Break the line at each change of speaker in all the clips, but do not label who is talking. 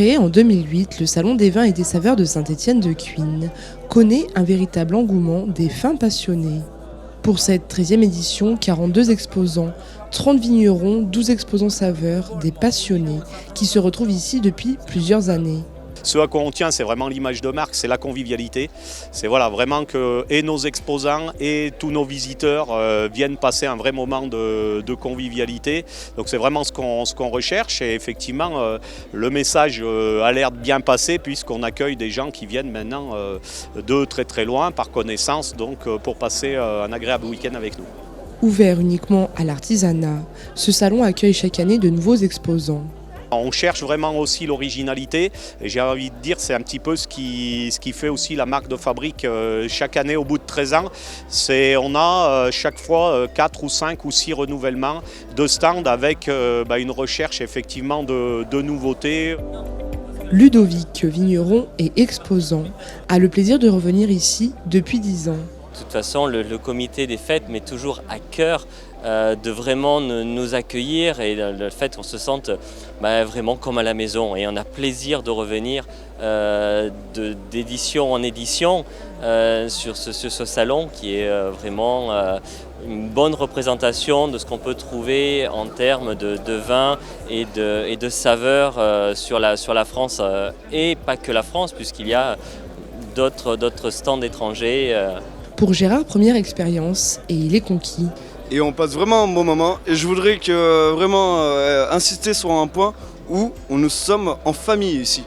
Créé en 2008, le Salon des vins et des saveurs de Saint-Étienne-de-Cuines connaît un véritable engouement des fins passionnés. Pour cette 13e édition, 42 exposants, 30 vignerons, 12 exposants saveurs, des passionnés qui se retrouvent ici depuis plusieurs années.
Ce à quoi on tient, c'est vraiment l'image de marque, c'est la convivialité. C'est voilà, vraiment que et nos exposants et tous nos visiteurs viennent passer un vrai moment de convivialité. Donc c'est vraiment ce qu'on recherche et effectivement le message a l'air de bien passer puisqu'on accueille des gens qui viennent maintenant de très très loin par connaissance donc pour passer un agréable week-end avec nous.
Ouvert uniquement à l'artisanat, ce salon accueille chaque année de nouveaux exposants.
On cherche vraiment aussi l'originalité et j'ai envie de dire c'est un petit peu ce qui fait aussi la marque de fabrique chaque année au bout de 13 ans. On a chaque fois 4 ou 5 ou 6 renouvellements de stands avec une recherche effectivement de nouveautés.
Ludovic, vigneron et exposant, a le plaisir de revenir ici depuis 10 ans.
De toute façon, le comité des fêtes met toujours à cœur de vraiment nous accueillir et le fait qu'on se sente vraiment comme à la maison. Et on a plaisir de revenir d'édition en édition sur ce salon qui est vraiment une bonne représentation de ce qu'on peut trouver en termes de vin et de saveurs sur la France et pas que la France puisqu'il y a d'autres stands étrangers.
Pour Gérard, première expérience et il est conquis.
Et on passe vraiment un bon moment. Et je voudrais insister sur un point où nous sommes en famille ici.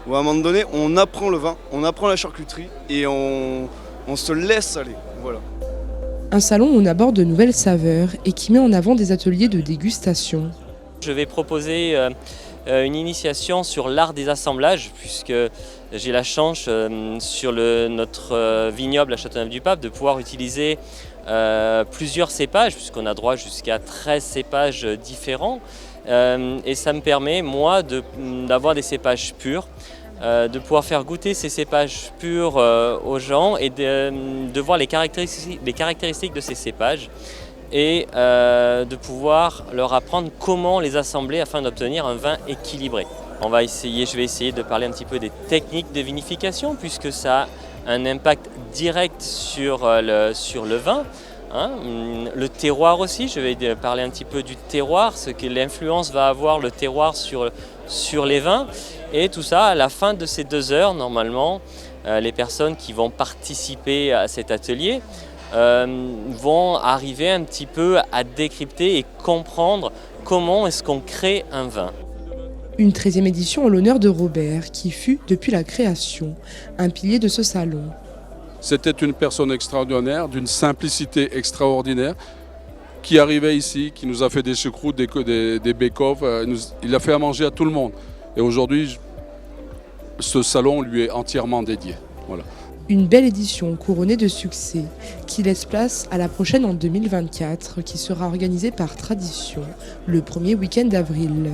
Où à un moment donné, on apprend le vin, on apprend la charcuterie et on se laisse aller. Voilà.
Un salon où on aborde de nouvelles saveurs et qui met en avant des ateliers de dégustation.
Je vais proposer une initiation sur l'art des assemblages puisque j'ai la chance sur notre vignoble à Châteauneuf-du-Pape de pouvoir utiliser plusieurs cépages puisqu'on a droit jusqu'à 13 cépages différents et ça me permet moi d'avoir des cépages purs, de pouvoir faire goûter ces cépages purs aux gens et de voir les caractéristiques de ces cépages et de pouvoir leur apprendre comment les assembler afin d'obtenir un vin équilibré. Je vais essayer de parler un petit peu des techniques de vinification puisque ça a un impact direct sur le vin. Le terroir aussi, je vais parler un petit peu du terroir, ce que l'influence va avoir le terroir sur les vins. Et tout ça, à la fin de ces 2 heures, normalement, les personnes qui vont participer à cet atelier vont arriver un petit peu à décrypter et comprendre comment est-ce qu'on crée un vin.
Une 13e édition en l'honneur de Robert, qui fut, depuis la création, un pilier de ce salon.
C'était une personne extraordinaire, d'une simplicité extraordinaire, qui arrivait ici, qui nous a fait des choucroutes, des bake-off, il a fait à manger à tout le monde. Et aujourd'hui, ce salon lui est entièrement dédié. Voilà.
Une belle édition couronnée de succès qui laisse place à la prochaine en 2024 qui sera organisée par tradition le premier week-end d'avril.